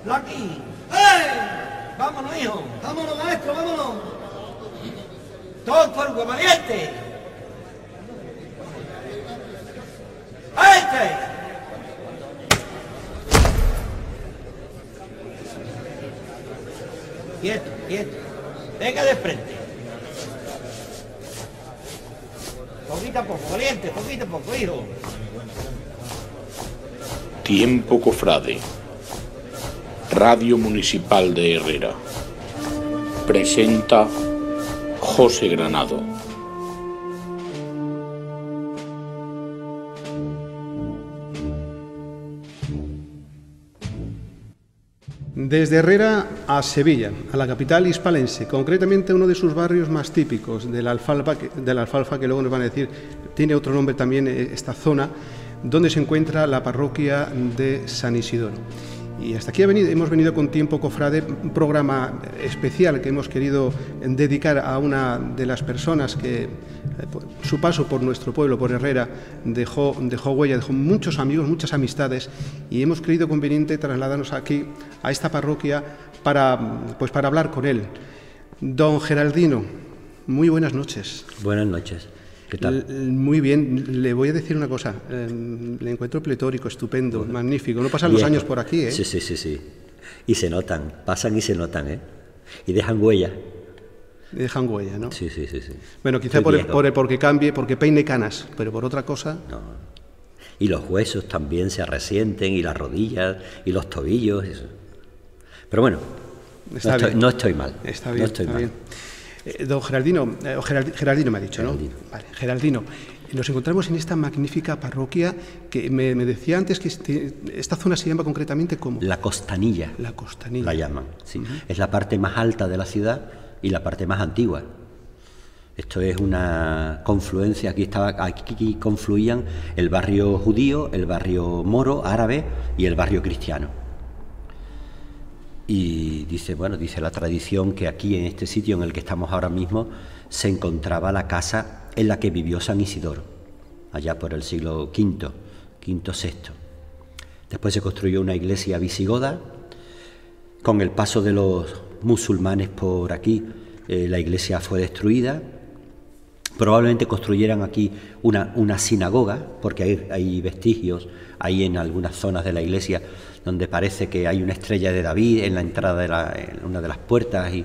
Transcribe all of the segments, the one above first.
Aquí. ¡Eh! ¡Vámonos, hijo! ¡Vámonos, maestro, vámonos! ¡Todo por Hugo Valiente! ¡Este! Quieto, quieto. Venga de frente. Poquito a poco, Valiente, poquito a poco, hijo. Tiempo Cofrade. Radio Municipal de Herrera. Presenta José Granado. Desde Herrera a Sevilla, a la capital hispalense, concretamente uno de sus barrios más típicos, de la Alfalfa, que luego nos van a decir, tiene otro nombre también esta zona, donde se encuentra la parroquia de San Isidoro. Y hasta aquí hemos venido con Tiempo Cofrade, un programa especial que hemos querido dedicar a una de las personas que su paso por nuestro pueblo, por Herrera, dejó huella, dejó muchos amigos, muchas amistades, y hemos creído conveniente trasladarnos aquí a esta parroquia para hablar con él. Don Geraldino, muy buenas noches. Buenas noches. ¿Qué tal? Muy bien, le voy a decir una cosa, le encuentro pletórico, estupendo, bueno, magnífico. No pasan los años por aquí, ¿eh? Sí. Y se notan, pasan y se notan, ¿eh? Y dejan huella. Dejan huella, ¿no? Sí. Bueno, quizá porque cambie, porque peine canas, pero por otra cosa... No. Y los huesos también se resienten, y las rodillas, y los tobillos. Eso. Pero bueno, no estoy mal. Está bien, no estoy mal. Bien. Don Geraldino, Geraldino me ha dicho, Geraldino. ¿no? Vale, Geraldino, nos encontramos en esta magnífica parroquia que me decía antes que esta zona se llama concretamente ¿cómo? La Costanilla. La Costanilla. La llaman, sí. Es la parte más alta de la ciudad y la parte más antigua. Esto es una confluencia, aquí confluían el barrio judío, el barrio moro, árabe y el barrio cristiano. Y dice la tradición que aquí, en este sitio en el que estamos ahora mismo, se encontraba la casa en la que vivió San Isidoro, allá por el siglo V, VI. Después se construyó una iglesia visigoda. Con el paso de los musulmanes por aquí, la iglesia fue destruida. Probablemente construyeran aquí una sinagoga, porque hay vestigios ahí en algunas zonas de la iglesia donde parece que hay una estrella de David en la entrada en una de las puertas, y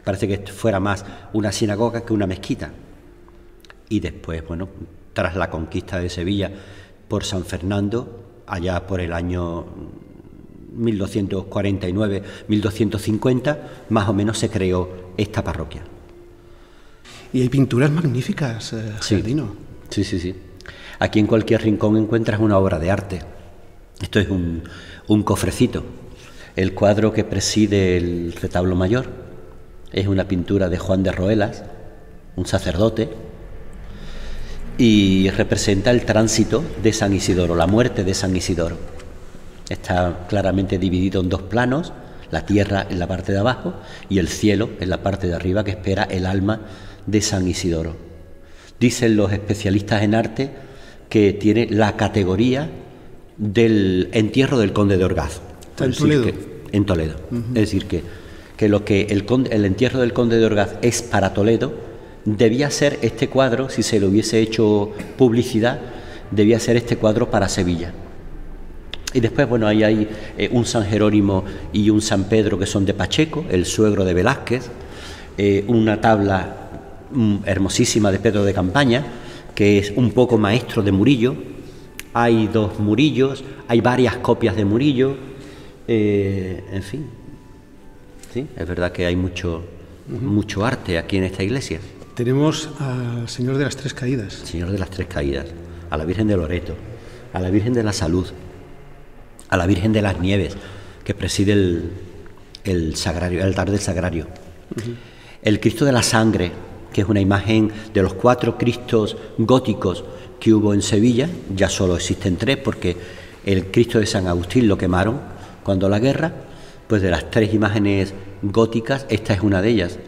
parece que fuera más una sinagoga que una mezquita. Y después, tras la conquista de Sevilla por San Fernando, allá por el año 1249, 1250, más o menos se creó esta parroquia. Y hay pinturas magníficas, Geraldino. Sí. Aquí en cualquier rincón encuentras una obra de arte. Esto es un cofrecito. El cuadro que preside el retablo mayor es una pintura de Juan de Roelas, un sacerdote, y representa el tránsito de San Isidoro, la muerte de San Isidoro. Está claramente dividido en dos planos, la tierra en la parte de abajo y el cielo en la parte de arriba, que espera el alma de San Isidoro. Dicen los especialistas en arte que tiene la categoría del entierro del conde de Orgaz. ¿En Toledo? En Toledo. Es decir, que lo que el entierro del conde de Orgaz es para Toledo, debía ser este cuadro, si se le hubiese hecho publicidad, debía ser este cuadro para Sevilla. Y después, ahí hay un San Jerónimo y un San Pedro que son de Pacheco, el suegro de Velázquez, una tabla hermosísima de Pedro de Campaña, que es un poco maestro de Murillo. Hay dos Murillos, hay varias copias de Murillo, en fin. Sí, es verdad que hay mucho arte aquí en esta iglesia. Tenemos al Señor de las Tres Caídas. Señor de las Tres Caídas, a la Virgen de Loreto, a la Virgen de la Salud, a la Virgen de las Nieves, que preside el sagrario, el altar del sagrario. El Cristo de la Sangre, que es una imagen de los 4 Cristos góticos que hubo en Sevilla. Ya solo existen 3, porque el Cristo de San Agustín lo quemaron cuando la guerra. Pues de las 3 imágenes góticas, esta es una de ellas,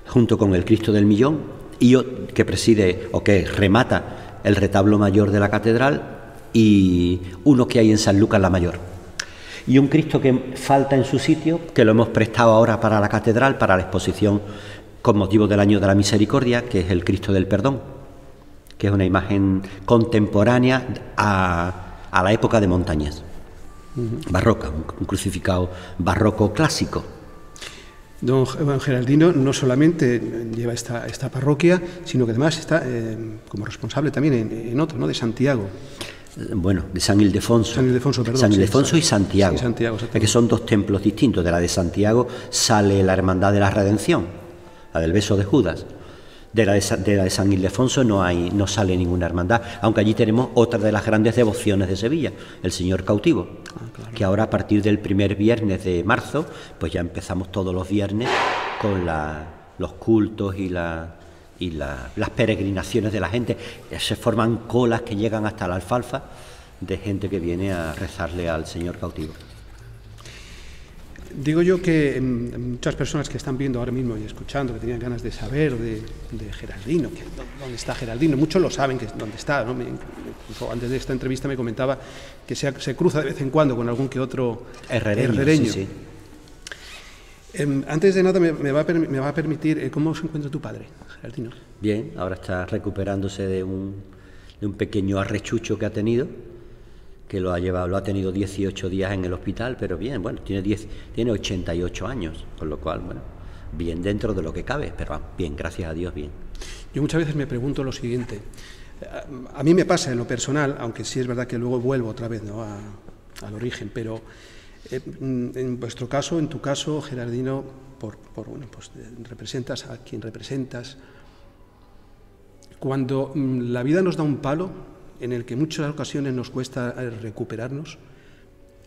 junto con el Cristo del Millón, y que preside o que remata el retablo mayor de la catedral, y uno que hay en San Lucas la Mayor. Y un Cristo que falta en su sitio, que lo hemos prestado ahora para la catedral, para la exposición con motivo del Año de la Misericordia, que es el Cristo del Perdón, que es una imagen contemporánea a la época de Montañés, barroca, un crucificado barroco clásico. Don Geraldino no solamente lleva esta parroquia, sino que además está como responsable también en otro, ¿no?, de Santiago. Bueno, de San Ildefonso. San Ildefonso, perdón. San Ildefonso y Santiago. Sí, Santiago, es que son dos templos distintos. De la de Santiago sale la Hermandad de la Redención, la del Beso de Judas. De la de San Ildefonso no sale ninguna hermandad, aunque allí tenemos otra de las grandes devociones de Sevilla, el Señor Cautivo, claro, que ahora a partir del primer viernes de marzo, pues ya empezamos todos los viernes con los cultos y las peregrinaciones de la gente. Se forman colas que llegan hasta la Alfalfa de gente que viene a rezarle al Señor Cautivo. Digo yo que muchas personas que están viendo ahora mismo y escuchando, que tenían ganas de saber de Geraldino, dónde está Geraldino, muchos lo saben que dónde está, ¿no? Incluso antes de esta entrevista me comentaba que se cruza de vez en cuando con algún que otro herrereño. Sí, sí. Antes de nada me va a permitir, ¿cómo se encuentra tu padre, Geraldino? Bien, ahora está recuperándose de un pequeño arrechucho que ha tenido, que lo ha tenido 18 días en el hospital, pero bien, bueno, tiene 88 años, con lo cual, bueno, bien dentro de lo que cabe, pero bien, gracias a Dios, bien. Yo muchas veces me pregunto lo siguiente, a mí me pasa en lo personal, aunque sí es verdad que luego vuelvo otra vez, ¿no?, al origen, pero en vuestro caso, en tu caso, Geraldino, bueno, pues representas a quien representas. Cuando la vida nos da un palo, en el que en muchas ocasiones nos cuesta recuperarnos,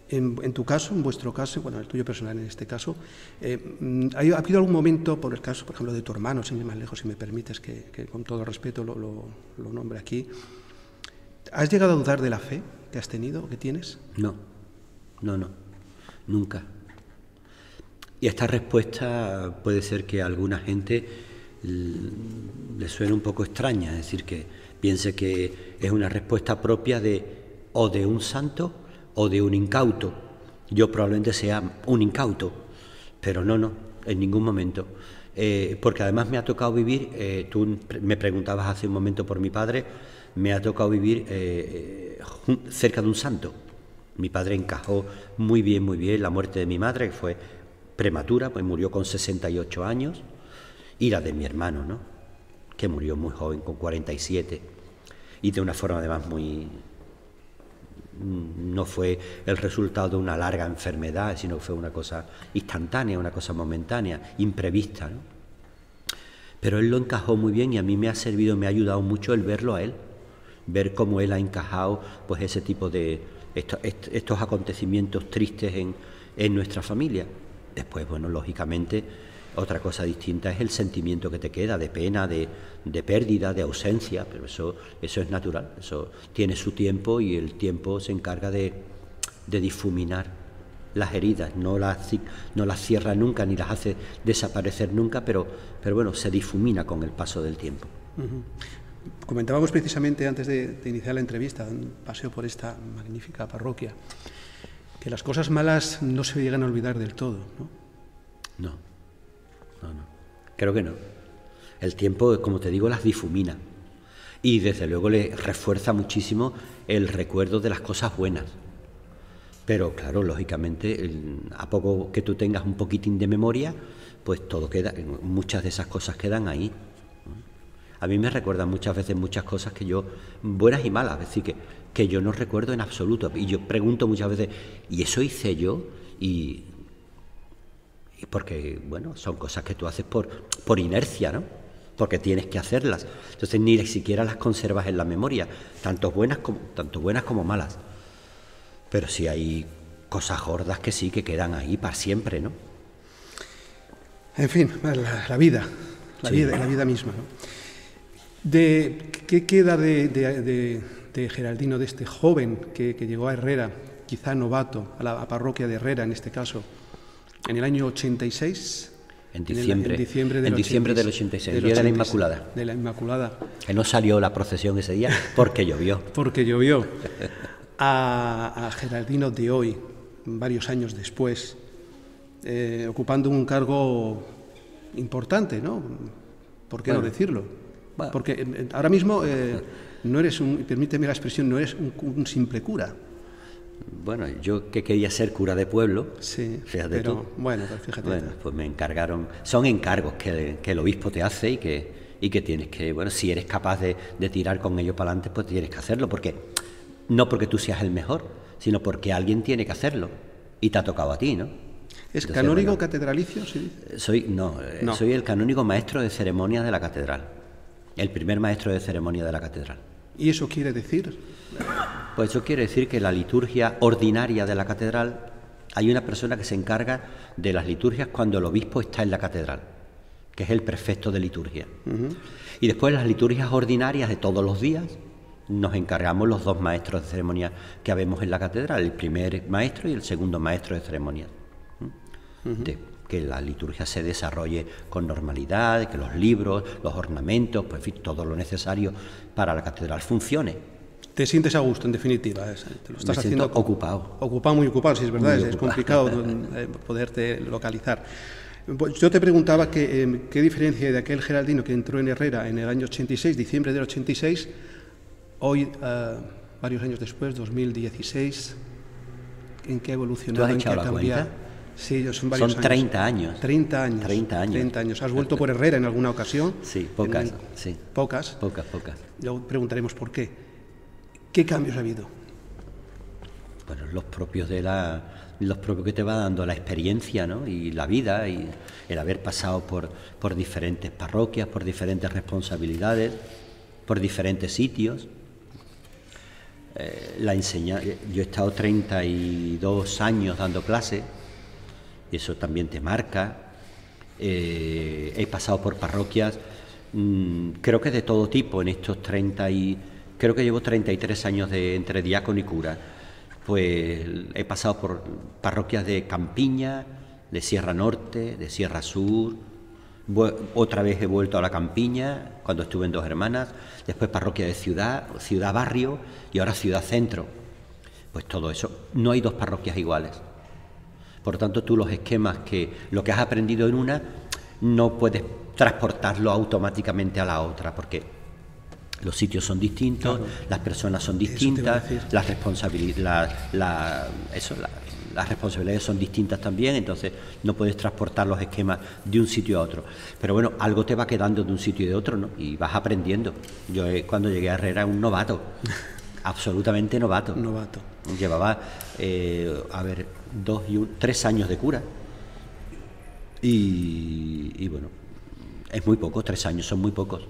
en tu caso, en vuestro caso, bueno, el tuyo personal en este caso, ¿ha habido algún momento, por el caso, por ejemplo, de tu hermano, sin ir más lejos, si me permites que con todo respeto lo nombre aquí, ¿has llegado a dudar de la fe que has tenido o que tienes? No, nunca. Y esta respuesta puede ser que a alguna gente le suene un poco extraña, es decir, que piense que es una respuesta propia o de un santo o de un incauto. Yo probablemente sea un incauto, pero no, en ningún momento. Porque además me ha tocado vivir, tú me preguntabas hace un momento por mi padre, me ha tocado vivir cerca de un santo. Mi padre encajó muy bien la muerte de mi madre, que fue prematura, pues murió con 68 años, y la de mi hermano, ¿no?, que murió muy joven, con 47, y de una forma además no fue el resultado de una larga enfermedad, sino que fue una cosa instantánea, una cosa momentánea, imprevista, ¿no? Pero él lo encajó muy bien y a mí me ha ayudado mucho el verlo a él, ver cómo él ha encajado pues ese tipo de estos acontecimientos tristes en nuestra familia. Después, bueno, lógicamente, otra cosa distinta es el sentimiento que te queda de pena, de pérdida, de ausencia, pero eso es natural, eso tiene su tiempo y el tiempo se encarga de difuminar las heridas, no las cierra nunca ni las hace desaparecer nunca, pero bueno, se difumina con el paso del tiempo. Comentábamos precisamente antes de iniciar la entrevista, un paseo por esta magnífica parroquia, que las cosas malas no se llegan a olvidar del todo, ¿no? No, creo que no. El tiempo, como te digo, las difumina y desde luego le refuerza muchísimo el recuerdo de las cosas buenas. Pero claro, lógicamente, a poco que tú tengas un poquitín de memoria, pues todo queda, muchas de esas cosas quedan ahí. A mí me recuerdan muchas veces muchas cosas que yo, buenas y malas, es decir, que yo no recuerdo en absoluto. Y yo pregunto muchas veces, ¿y eso hice yo? Y porque, bueno, son cosas que tú haces por inercia, ¿no? Porque tienes que hacerlas. Entonces ni siquiera las conservas en la memoria, tanto buenas como malas. Pero sí hay cosas gordas que sí, que quedan ahí para siempre, ¿no? En fin, la vida misma, ¿no? ¿Qué queda de Geraldino, de este joven que llegó a Herrera, quizá novato, a la parroquia de Herrera en este caso, en el año 86? En diciembre del 86, el día de la Inmaculada. De la Inmaculada. Que no salió la procesión ese día porque llovió. Porque llovió. A Geraldino de hoy, varios años después, ocupando un cargo importante, ¿no? ¿Por qué no decirlo? Bueno. Porque ahora mismo no eres permíteme la expresión, no eres un simple cura. Bueno, yo que quería ser cura de pueblo, Sí, fíjate pero, tú. bueno, pues fíjate. Bueno, pues me encargaron, son encargos que el obispo te hace y que tienes que, bueno, si eres capaz de tirar con ellos para adelante, pues tienes que hacerlo, no porque tú seas el mejor, sino porque alguien tiene que hacerlo y te ha tocado a ti, ¿no? ¿Es Entonces, canónigo bueno, catedralicio? ¿Sí? No, soy el canónigo maestro de ceremonias de la catedral, el primer maestro de ceremonias de la catedral. ¿Y eso quiere decir? Pues eso quiere decir que la liturgia ordinaria de la catedral, hay una persona que se encarga de las liturgias cuando el obispo está en la catedral, que es el prefecto de liturgia. Y después las liturgias ordinarias de todos los días nos encargamos los dos maestros de ceremonia que habemos en la catedral, el primer maestro y el segundo maestro de ceremonia. De que la liturgia se desarrolle con normalidad, de que los libros, los ornamentos, pues en fin, todo lo necesario para la catedral funcione. ¿Te sientes a gusto, en definitiva? Te lo estás haciendo ocupado. Ocupado, muy ocupado, sí, es verdad, es complicado poderte localizar. Pues yo te preguntaba qué diferencia de aquel Geraldino que entró en Herrera en el año 86, diciembre del 86, hoy, varios años después, 2016, ¿en qué ha evolucionado? ¿Tú has echado ¿en qué ha la cambiado? cuenta? Sí, son varios Son años. 30 años. 30 años. 30 años. 30 años. ¿Has vuelto por Herrera en alguna ocasión? Sí, pocas. Sí. Pocas. Pocas. Luego preguntaremos por qué. ¿Qué cambios ha habido? Bueno, los propios que te va dando la experiencia, ¿no? Y la vida, y el haber pasado por diferentes parroquias, por diferentes responsabilidades, por diferentes sitios. Yo he estado 32 años dando clases, y eso también te marca. He pasado por parroquias, creo que de todo tipo, en estos creo que llevo 33 años entre diácono y cura. Pues he pasado por parroquias de Campiña, de Sierra Norte, de Sierra Sur. Otra vez he vuelto a la Campiña, cuando estuve en Dos Hermanas, después parroquia de Ciudad Barrio y ahora Ciudad Centro. Pues todo eso, no hay dos parroquias iguales. Por tanto, tú los esquemas lo que has aprendido en una, no puedes transportarlo automáticamente a la otra, porque los sitios son distintos, claro, las personas son distintas, las responsabilidades son distintas también, entonces no puedes transportar los esquemas de un sitio a otro. Pero bueno, algo te va quedando de un sitio y de otro, ¿no? Y vas aprendiendo. Yo cuando llegué a Herrera era un novato, absolutamente novato. Llevaba, 3 años de cura. Y bueno, es muy poco, 3 años son muy pocos.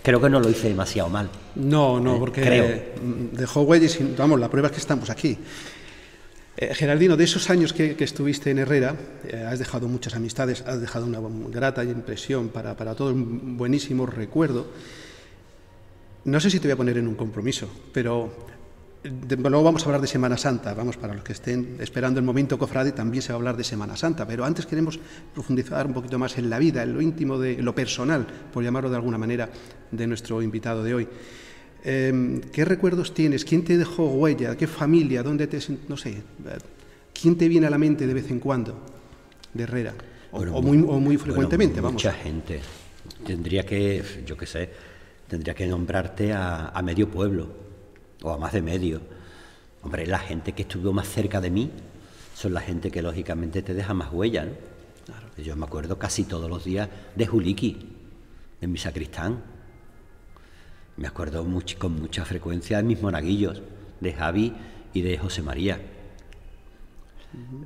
Creo que no lo hice demasiado mal. No, porque dejó huellas y, vamos, la prueba es que estamos aquí. Geraldino, de esos años que estuviste en Herrera, has dejado muchas amistades, has dejado una grata impresión para todos, un buenísimo recuerdo. No sé si te voy a poner en un compromiso, pero luego vamos a hablar de Semana Santa. Vamos, para los que estén esperando el momento cofrade, también se va a hablar de Semana Santa, pero antes queremos profundizar un poquito más en la vida, en lo íntimo, en lo personal, por llamarlo de alguna manera, de nuestro invitado de hoy. ¿Qué recuerdos tienes? ¿Quién te dejó huella? ¿Qué familia? ¿Dónde no sé? ¿Quién te viene a la mente de vez en cuando de Herrera? O muy frecuentemente, vamos. Mucha gente. Tendría que nombrarte a medio pueblo, o a más de medio. Hombre, la gente que estuvo más cerca de mí son la gente que lógicamente te deja más huella, ¿no? Claro. Yo me acuerdo casi todos los días de Juliqui, de mi sacristán. Me acuerdo con mucha frecuencia de mis monaguillos, de Javi y de José María.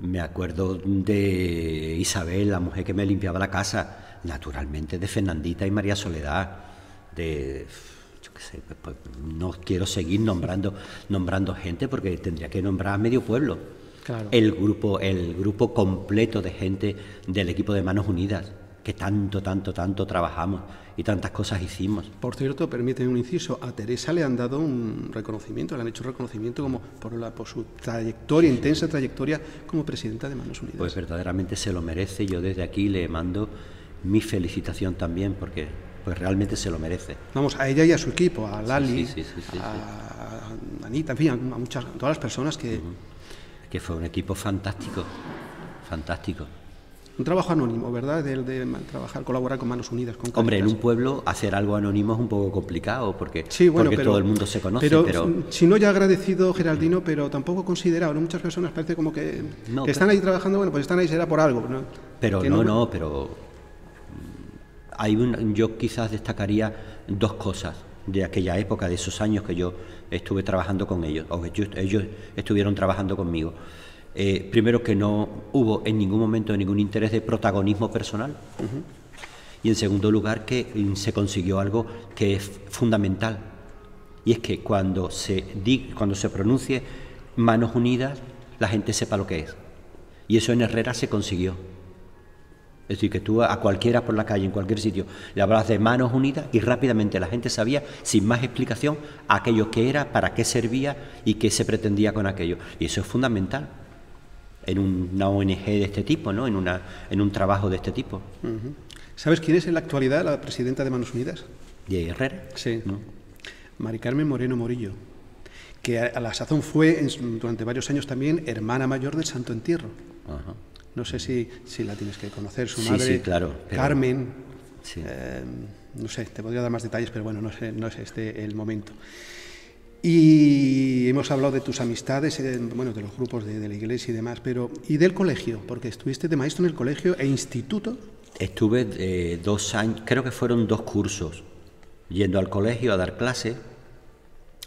Me acuerdo de Isabel, la mujer que me limpiaba la casa, naturalmente de Fernandita y María Soledad, pues no quiero seguir nombrando gente porque tendría que nombrar a medio pueblo. Claro. El grupo completo de gente del equipo de Manos Unidas, que tanto trabajamos y tantas cosas hicimos. Por cierto, permíteme un inciso, a Teresa le han dado un reconocimiento, le han hecho un reconocimiento como por su trayectoria, intensa trayectoria como presidenta de Manos Unidas. Pues verdaderamente se lo merece. Yo desde aquí le mando mi felicitación también, porque pues realmente se lo merece. Vamos, a ella y a su equipo, a Lali, sí, a Anita, en fin, a todas las personas que... que fue un equipo fantástico, fantástico. Un trabajo anónimo, ¿verdad? De trabajar, colaborar con Manos Unidas, con Cáritas. Hombre, en un pueblo hacer algo anónimo es un poco complicado porque, sí, bueno, porque pero, todo el mundo se conoce. Pero si no, ya agradecido, Geraldino, pero tampoco considerado, ¿no? Muchas personas parece como que están ahí trabajando, bueno, pues están ahí será por algo, ¿no? Pero pero yo quizás destacaría dos cosas de aquella época, de esos años que yo estuve trabajando con ellos, o que ellos estuvieron trabajando conmigo. Primero, que no hubo en ningún momento ningún interés de protagonismo personal. Y en segundo lugar, que se consiguió algo que es fundamental, y es que cuando se pronuncie Manos Unidas, la gente sepa lo que es. Y eso en Herrera se consiguió. Es decir, que tú a cualquiera por la calle, en cualquier sitio, le hablabas de Manos Unidas y rápidamente la gente sabía, sin más explicación, aquello que era, para qué servía y qué se pretendía con aquello. Y eso es fundamental en una ONG de este tipo, ¿no? En un trabajo de este tipo. ¿Sabes quién es en la actualidad la presidenta de Manos Unidas? ¿De Herrera? Sí. ¿No? Mari Carmen Moreno Morillo, que a la sazón fue durante varios años también hermana mayor del Santo Entierro. Ajá. No sé si la tienes que conocer, su Sí, madre, sí, claro, pero... Carmen. Sí. No sé, te podría dar más detalles, pero bueno, no es este el momento. Y hemos hablado de tus amistades, bueno, de los grupos de la iglesia y demás, pero ¿y del colegio? Porque estuviste de maestro en el colegio e instituto. Estuve 2 años, creo que fueron 2 cursos, yendo al colegio a dar clases,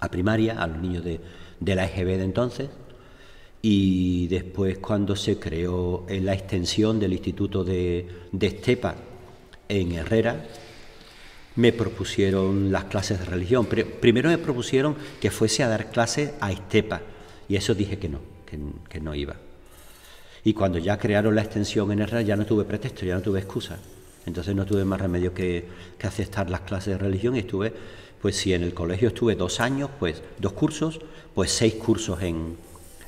a primaria, a los niños de la EGB de entonces, y después cuando se creó la extensión del Instituto de Estepa en Herrera, me propusieron las clases de religión. Primero me propusieron que fuese a dar clases a Estepa, y eso dije que no iba. Y cuando ya crearon la extensión en Herrera ya no tuve pretexto, ya no tuve excusa. Entonces no tuve más remedio que aceptar las clases de religión, y estuve, pues si en el colegio estuve 2 años, pues 2 cursos, pues 6 cursos en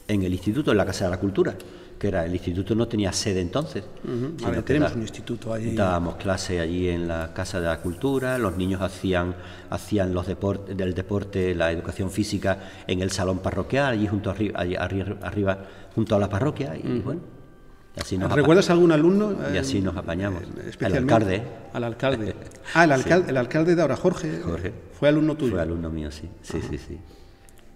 el instituto, en la Casa de la Cultura, que era, el instituto no tenía sede entonces. Ahora tenemos un instituto allí. Dábamos clase allí en la Casa de la Cultura, los niños hacían los del deporte, la educación física en el salón parroquial, allí arriba junto a la parroquia, y bueno, así nos ¿Recuerdas algún alumno? Y así nos apañamos. Especialmente El alcalde. Al alcalde. Ah, el alcalde de ahora, Jorge. Fue alumno tuyo. Fue alumno mío, sí. Sí.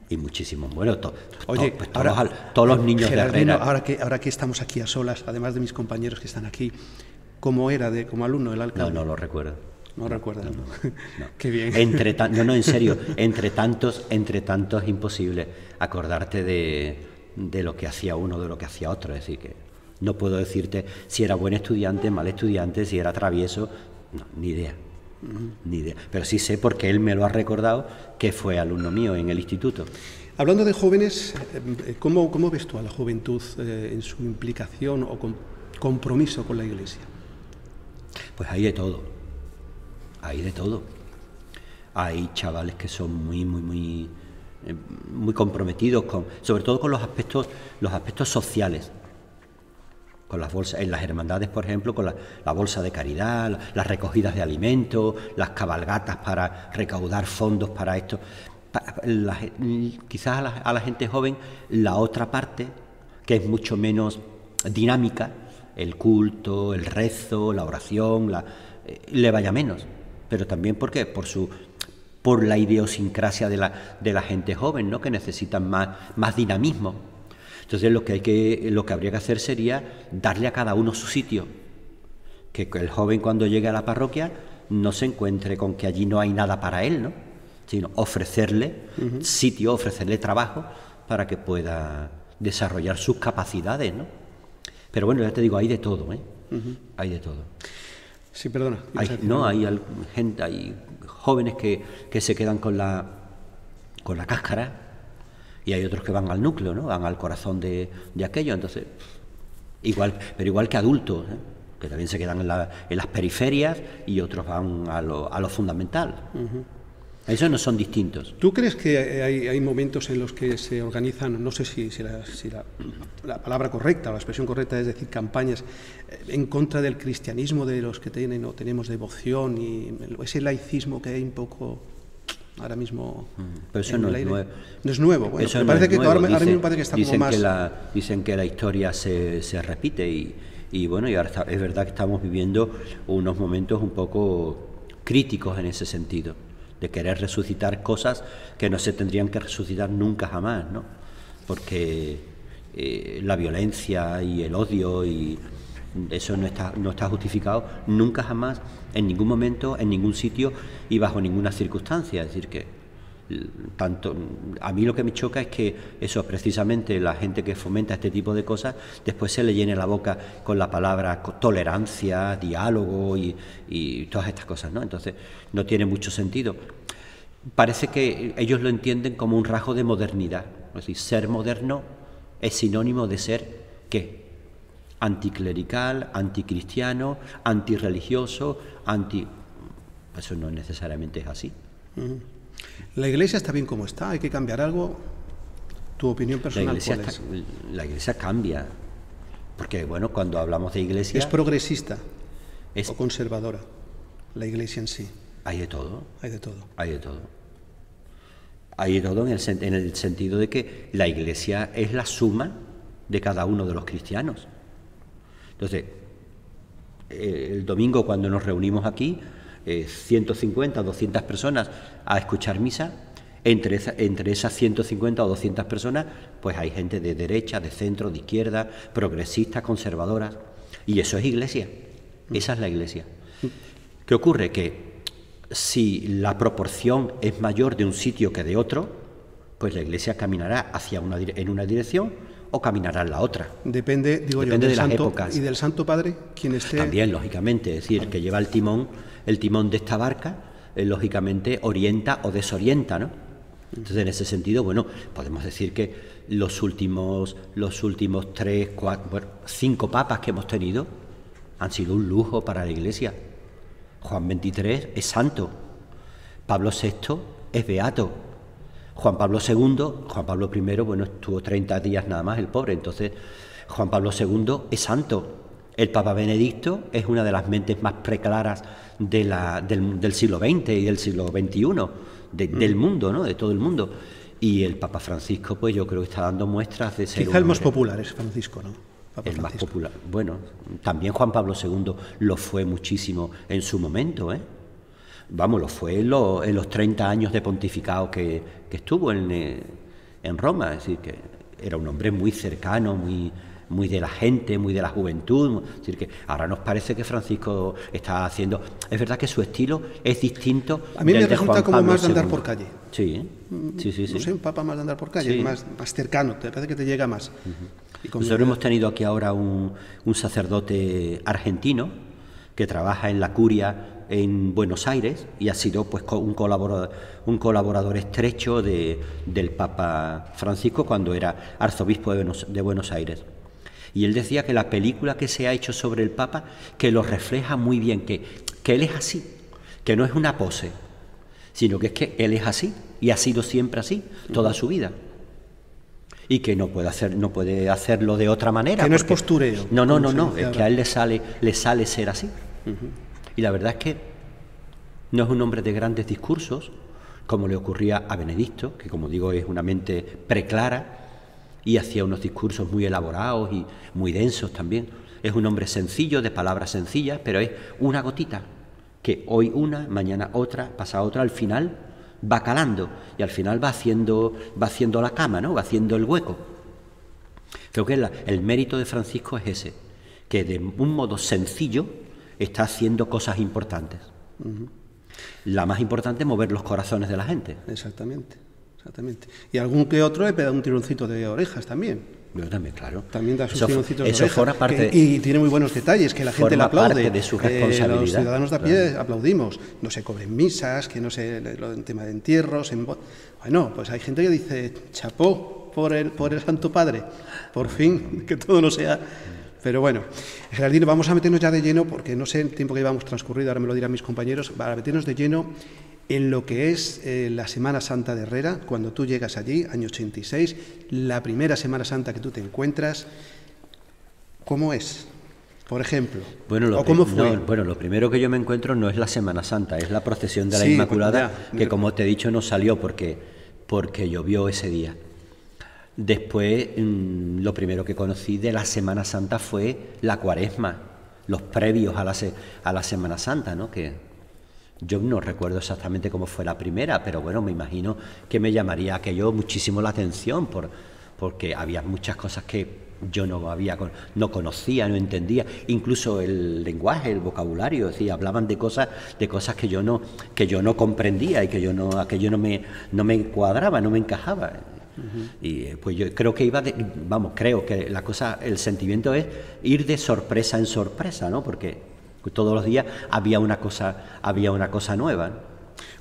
Y muchísimos. Bueno, oye, pues todos los niños Geraldino, de Herrera. ahora que estamos aquí a solas, además de mis compañeros que están aquí, ¿cómo era como alumno el alcalde? No lo recuerdo. No recuerdas, ¿no? No. Qué bien. No, en serio, entre tantos es imposible acordarte de lo que hacía uno, de lo que hacía otro. Es decir, que no puedo decirte si era buen estudiante, mal estudiante, si era travieso, no, ni idea. Ni idea. Pero sí sé, porque él me lo ha recordado, que fue alumno mío en el instituto. Hablando de jóvenes, ¿cómo ves tú a la juventud en su implicación o compromiso con la Iglesia? Pues hay de todo. Hay de todo. Hay chavales que son muy comprometidos sobre todo con los aspectos sociales. Con las bolsas, en las hermandades, por ejemplo, con la bolsa de caridad, las recogidas de alimentos, las cabalgatas para recaudar fondos para esto. Quizás a la gente joven, la otra parte, que es mucho menos dinámica, el culto, el rezo, la oración, le vaya menos. Pero también, ¿por qué? Por la idiosincrasia de la gente joven, ¿no? Que necesitan más dinamismo. Entonces lo que habría que hacer sería darle a cada uno su sitio, que el joven cuando llegue a la parroquia no se encuentre con que allí no hay nada para él, ¿no? Sino ofrecerle sitio, ofrecerle trabajo para que pueda desarrollar sus capacidades, ¿no? Pero bueno, ya te digo, hay de todo, ¿eh? Hay de todo. Sí, perdona. Hay jóvenes que se quedan con la cáscara. Y hay otros que van al núcleo, ¿no? Van al corazón de aquello. Entonces, igual que adultos, ¿eh? Que también se quedan en las periferias, y otros van a lo fundamental. Esos no son distintos. ¿Tú crees que hay momentos en los que se organizan, no sé si la palabra correcta o la expresión correcta es decir, campañas en contra del cristianismo, de los que tienen o tenemos devoción, y ese laicismo que hay un poco ahora mismo. Pero eso no es nuevo. No es nuevo, bueno, eso me no parece es que nuevo. ahora mismo parece que está como más... Dicen que la historia se repite y bueno, y ahora es verdad que estamos viviendo unos momentos un poco críticos en ese sentido, de querer resucitar cosas que no se tendrían que resucitar nunca jamás, ¿no? Porque la violencia y el odio y eso no está justificado nunca jamás, en ningún momento, en ningún sitio y bajo ninguna circunstancia. Es decir, que tanto a mí lo que me choca es que eso, precisamente la gente que fomenta este tipo de cosas, después se le llene la boca con la palabra tolerancia, diálogo y todas estas cosas, ¿no? Entonces no tiene mucho sentido. Parece que ellos lo entienden como un rasgo de modernidad. Es decir, ser moderno es sinónimo de ser, ¿qué? Anticlerical, anticristiano, antirreligioso, Eso no necesariamente es así. La Iglesia está bien como está, hay que cambiar algo. ¿Tu opinión personal cuál es? La Iglesia cambia, porque bueno, cuando hablamos de Iglesia... ¿Es progresista o conservadora la Iglesia en sí? Hay de todo. Hay de todo. Hay de todo. Hay de todo en el sentido de que la Iglesia es la suma de cada uno de los cristianos. Entonces, el domingo cuando nos reunimos aquí, 150 o 200 personas a escuchar misa, entre esas 150 o 200 personas, pues hay gente de derecha, de centro, de izquierda, progresistas, conservadoras, y eso es Iglesia. Esa es la Iglesia. ¿Qué ocurre? Que si la proporción es mayor de un sitio que de otro, pues la Iglesia caminará en una dirección o caminará en la otra. Depende de las épocas. ¿Y del Santo Padre? ¿Quién esté? También, lógicamente, es decir, que lleva el timón de esta barca, lógicamente orienta o desorienta, ¿no? Entonces, en ese sentido, bueno, podemos decir que los últimos 3, 4, 5 papas que hemos tenido han sido un lujo para la Iglesia. Juan XXIII es santo, Pablo VI es beato, Juan Pablo I, bueno, estuvo 30 días nada más, el pobre, entonces Juan Pablo II es santo. El Papa Benedicto es una de las mentes más preclaras del siglo XX y del siglo XXI, del mundo, ¿no? De todo el mundo. Y el Papa Francisco, pues yo creo que está dando muestras de ser... Quizá el más popular es Francisco, ¿no? El más popular. Bueno, también Juan Pablo II lo fue muchísimo en su momento, ¿eh? Vamos, lo fue en los 30 años de pontificado que estuvo en Roma. Es decir, que era un hombre muy cercano, muy de la gente, muy de la juventud. Es decir, que ahora nos parece que Francisco está haciendo... Es verdad que su estilo es distinto. A mí me resulta como más de andar por calle. Sí, sí. No sé, un papa más de andar por calle, sí. más cercano, te parece que te llega más. Nosotros hemos tenido aquí ahora un sacerdote argentino que trabaja en la curia en Buenos Aires y ha sido pues un colaborador estrecho del Papa Francisco cuando era arzobispo de Buenos Aires. Y él decía que la película que se ha hecho sobre el Papa, que lo refleja muy bien, que él es así, que no es una pose, sino que es que él es así y ha sido siempre así toda su vida. Y que no puede hacerlo de otra manera. Que no es postureo. No, es que a él le sale ser así. Y la verdad es que no es un hombre de grandes discursos, como le ocurría a Benedicto, que como digo es una mente preclara y hacía unos discursos muy elaborados y muy densos también. Es un hombre sencillo, de palabras sencillas, pero es una gotita, que hoy una, mañana otra, pasado otra, al final va calando y al final va haciendo la cama, ¿no? Va haciendo el hueco. Creo que el mérito de Francisco es ese, que de un modo sencillo está haciendo cosas importantes. La más importante es mover los corazones de la gente. Exactamente. Y algún que otro le pega un tironcito de orejas también. Yo también, claro. También da sus tironcitos de eso orejas. Forma parte y tiene muy buenos detalles, que la gente le aplaude. Parte de su responsabilidad. Los ciudadanos de a pie aplaudimos. No se cobren misas, que no se en tema de entierros. Bueno, pues hay gente que dice, chapó por el Santo Padre. Por fin, que todo no sea... Pero bueno, Geraldino, vamos a meternos ya de lleno, porque no sé el tiempo que llevamos transcurrido, ahora me lo dirán mis compañeros, para meternos de lleno en lo que es la Semana Santa de Herrera, cuando tú llegas allí, año 86, la primera Semana Santa que tú te encuentras. ¿Cómo es por ejemplo? Bueno, ¿O cómo fue? Bueno, lo primero que yo me encuentro no es la Semana Santa, es la procesión de la Sí, Inmaculada, ya. que como te he dicho no salió porque llovió ese día. Después, lo primero que conocí de la Semana Santa fue la Cuaresma, los previos a la Semana Santa, ¿no? Que yo no recuerdo exactamente cómo fue la primera, pero bueno, me imagino que me llamaría aquello muchísimo la atención, porque había muchas cosas que yo no conocía, no entendía, incluso el lenguaje, el vocabulario, es decir, hablaban de cosas que yo no comprendía y que aquello no me cuadraba, no me encajaba. Y pues yo creo que creo que el sentimiento es ir de sorpresa en sorpresa, ¿no? Porque todos los días había una cosa nueva, ¿no?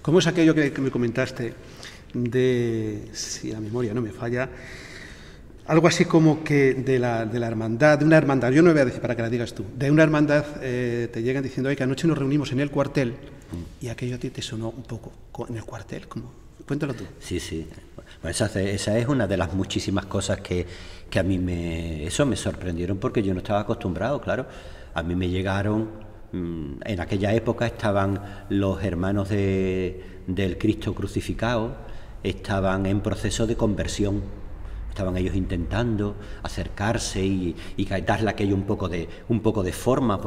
¿Cómo es aquello que me comentaste si la memoria no me falla, algo así como que de la hermandad, de una hermandad, yo no voy a decir para que la digas tú, de una hermandad te llegan diciendo que anoche nos reunimos en el cuartel y aquello a ti te sonó un poco en el cuartel, cuéntalo tú. Sí. Bueno, esa es una de las muchísimas cosas que a mí me sorprendieron porque yo no estaba acostumbrado, claro. A mí me llegaron, en aquella época estaban los hermanos del Cristo crucificado, estaban en proceso de conversión, estaban ellos intentando acercarse y darle aquello un poco de forma,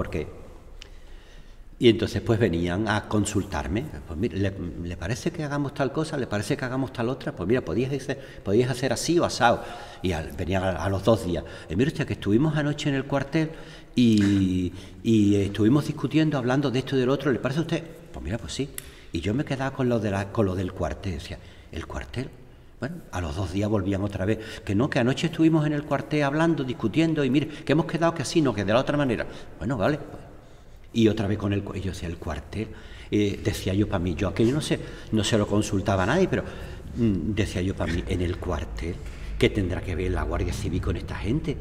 y entonces pues venían a consultarme. Pues mira, ¿le parece que hagamos tal cosa? ¿Le parece que hagamos tal otra? Pues mira, podíais hacer así o asado. Y venían a los 2 días. Mire usted que estuvimos anoche en el cuartel y estuvimos discutiendo, hablando de esto y del otro. ¿Le parece a usted? Pues mira, pues sí. Y yo me quedaba con lo del cuartel. Decía, ¿el cuartel? Bueno, a los 2 días volvían otra vez. Que no, que anoche estuvimos en el cuartel hablando, discutiendo y mire, que hemos quedado que así, no, que de la otra manera. Bueno, vale, pues. Y otra vez yo decía, el cuartel, decía yo para mí, yo aquello no se lo consultaba a nadie, pero decía yo para mí, en el cuartel, ¿qué tendrá que ver la Guardia Civil con esta gente?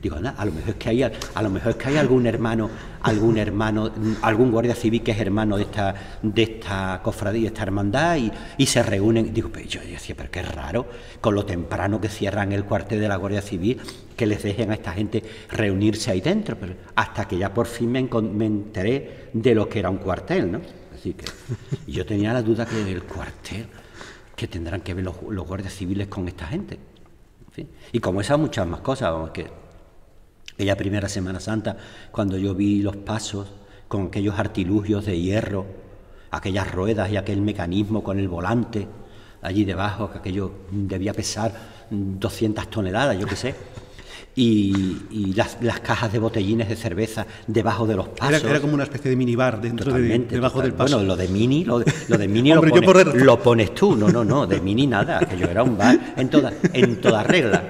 Digo, a lo mejor es que hay algún hermano, algún guardia civil que es hermano de esta cofradía, de esta hermandad, y se reúnen. Digo, pero yo decía, pero qué raro, con lo temprano que cierran el cuartel de la Guardia Civil, que les dejen a esta gente reunirse ahí dentro, pero hasta que ya por fin me enteré de lo que era un cuartel, ¿no? Así que yo tenía la duda que el cuartel, que tendrán que ver los guardias civiles con esta gente. En fin. Y como esas muchas más cosas, vamos, que aquella primera Semana Santa, cuando yo vi los pasos con aquellos artilugios de hierro, aquellas ruedas y aquel mecanismo con el volante allí debajo, que aquello debía pesar 200 toneladas, yo qué sé, y las cajas de botellines de cerveza debajo de los pasos. Era como una especie de minibar debajo del paso. Bueno, lo de mini Hombre, lo pones tú, no, de mini nada, aquello era un bar en toda regla.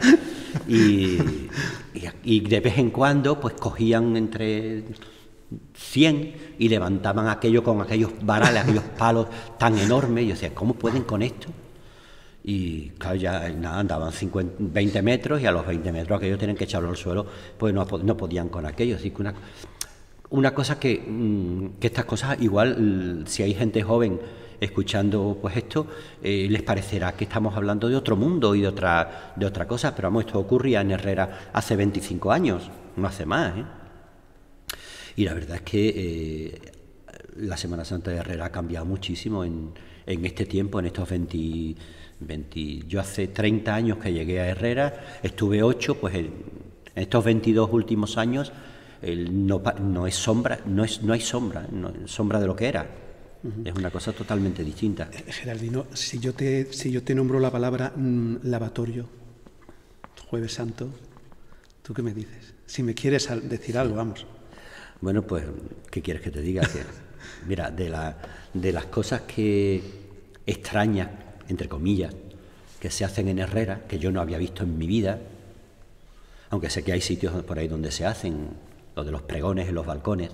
Y de vez en cuando pues cogían entre 100 y levantaban aquello con aquellos varales, aquellos palos tan enormes. Y yo decía, ¿cómo pueden con esto? Y claro, ya nada, andaban 20 metros y a los 20 metros aquellos tenían que echarlo al suelo, pues no podían con aquello. Así que una cosa que estas cosas igual, si hay gente joven escuchando pues esto, les parecerá que estamos hablando de otro mundo y de otra cosa, pero vamos, esto ocurría en Herrera hace 25 años, no hace más, ¿eh? Y la verdad es que la Semana Santa de Herrera ha cambiado muchísimo en este tiempo, en estos 20... Yo hace 30 años que llegué a Herrera, estuve 8, pues en estos 22 últimos años no hay sombra de lo que era. Es una cosa totalmente distinta. Geraldino, si yo te nombro la palabra lavatorio, Jueves Santo, ¿tú qué me dices? Si me quieres decir algo, vamos. Bueno, pues, ¿qué quieres que te diga? Mira, de las cosas que extrañas, entre comillas, que se hacen en Herrera, que yo no había visto en mi vida, aunque sé que hay sitios por ahí donde se hacen, lo de los pregones en los balcones,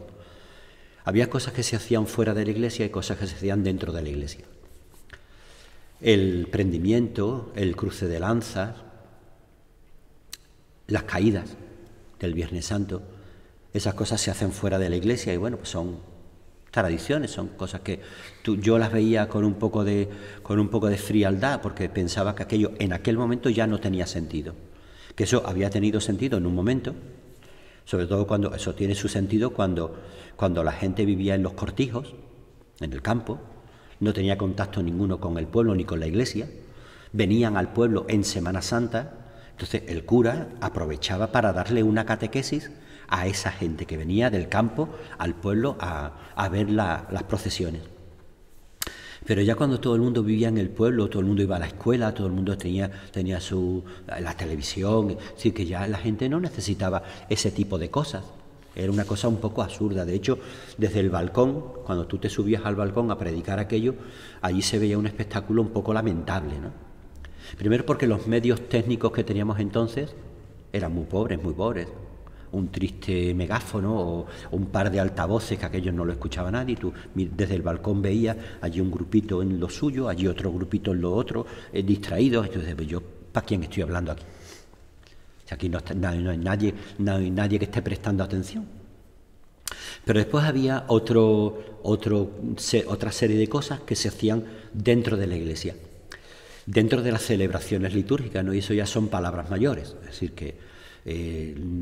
había cosas que se hacían fuera de la iglesia y cosas que se hacían dentro de la iglesia. El prendimiento, el cruce de lanzas, las caídas del Viernes Santo, esas cosas se hacen fuera de la iglesia y bueno, pues son tradiciones, son cosas que yo las veía con un poco de frialdad, porque pensaba que aquello en aquel momento ya no tenía sentido, que eso había tenido sentido en un momento, Sobre todo cuando, eso tiene su sentido cuando la gente vivía en los cortijos, en el campo, no tenía contacto ninguno con el pueblo ni con la iglesia, venían al pueblo en Semana Santa, entonces el cura aprovechaba para darle una catequesis a esa gente que venía del campo al pueblo a ver las procesiones. Pero ya cuando todo el mundo vivía en el pueblo, todo el mundo iba a la escuela, todo el mundo tenía la televisión, es decir, que ya la gente no necesitaba ese tipo de cosas. Era una cosa un poco absurda. De hecho, desde el balcón, cuando tú te subías al balcón a predicar aquello, allí se veía un espectáculo un poco lamentable, ¿no? Primero porque los medios técnicos que teníamos entonces eran muy pobres, muy pobres. Un triste megáfono o un par de altavoces que aquellos no lo escuchaba nadie. Tú desde el balcón veías allí un grupito en lo suyo, allí otro grupito en lo otro, distraídos. Entonces, pues yo, ¿para quién estoy hablando aquí? Si aquí no hay nadie que esté prestando atención. Pero después había otra serie de cosas que se hacían dentro de la iglesia, dentro de las celebraciones litúrgicas, ¿no? Y eso ya son palabras mayores. Es decir, que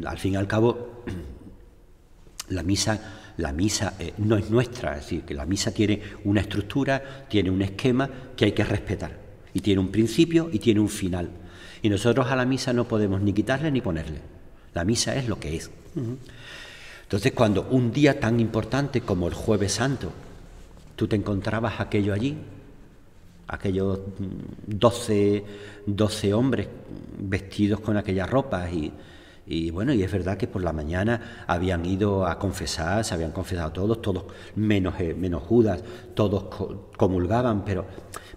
al fin y al cabo la misa no es nuestra, es decir, que la misa tiene una estructura, tiene un esquema que hay que respetar, y tiene un principio y tiene un final, y nosotros a la misa no podemos ni quitarle ni ponerle. La misa es lo que es. Entonces, cuando un día tan importante como el Jueves Santo, tú te encontrabas aquello allí, aquellos 12 hombres vestidos con aquellas ropas y bueno, y es verdad que por la mañana habían ido a confesar, se habían confesado todos menos Judas, todos comulgaban, pero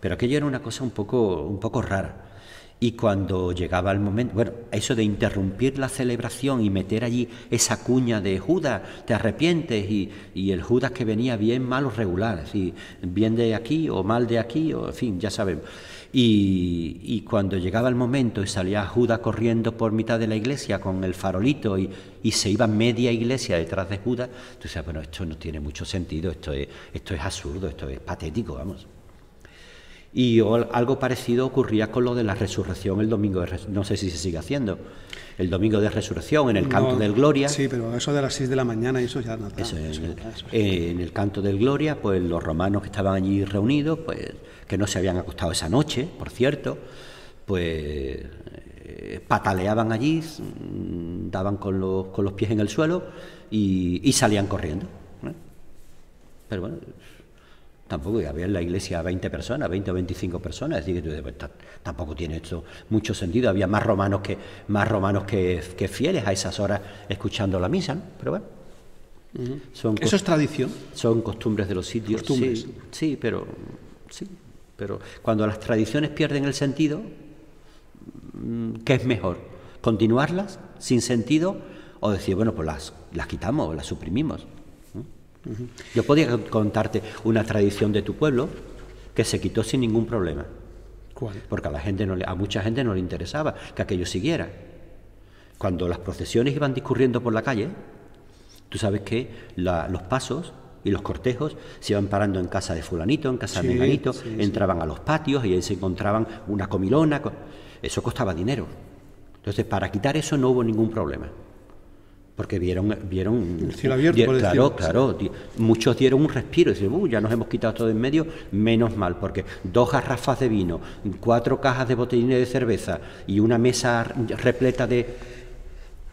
aquello era una cosa un poco rara. Y cuando llegaba el momento, bueno, eso de interrumpir la celebración y meter allí esa cuña de Judas, te arrepientes, y el Judas que venía bien, mal o regular, ¿sí? Bien de aquí o mal de aquí, o en fin, ya sabemos. Y cuando llegaba el momento y salía Judas corriendo por mitad de la iglesia con el farolito y se iba media iglesia detrás de Judas, tú decías, bueno, esto no tiene mucho sentido, esto es absurdo, esto es patético, vamos. Y algo parecido ocurría con lo de la resurrección el domingo de resurrección. No sé si se sigue haciendo. El domingo de resurrección, en el canto del Gloria. Sí, pero eso de las 6 de la mañana, eso ya no está. En el canto del Gloria, pues los romanos que estaban allí reunidos, pues que no se habían acostado esa noche, por cierto, pues pataleaban allí, daban con los pies en el suelo y salían corriendo, ¿no? Pero bueno, tampoco había en la iglesia 20 personas, 20 o 25 personas, es decir, que tampoco tiene esto mucho sentido. Había más romanos que fieles a esas horas escuchando la misa, ¿no? Pero bueno, eso es tradición. Son costumbres de los sitios. Costumbres. Sí, pero cuando las tradiciones pierden el sentido, ¿qué es mejor? ¿Continuarlas sin sentido o decir, bueno, pues las quitamos, las suprimimos? Yo podía contarte una tradición de tu pueblo que se quitó sin ningún problema. ¿Cuál? Porque a mucha gente no le interesaba que aquello siguiera. Cuando las procesiones iban discurriendo por la calle, tú sabes que los pasos y los cortejos se iban parando en casa de fulanito, en casa de menganito, entraban a los patios y ahí se encontraban una comilona. Eso costaba dinero. Entonces, para quitar eso no hubo ningún problema. Porque vieron el cielo abierto, claro, muchos dieron un respiro y dicen, ya nos hemos quitado todo en medio, menos mal, porque 2 garrafas de vino, 4 cajas de botellines de cerveza y una mesa repleta de...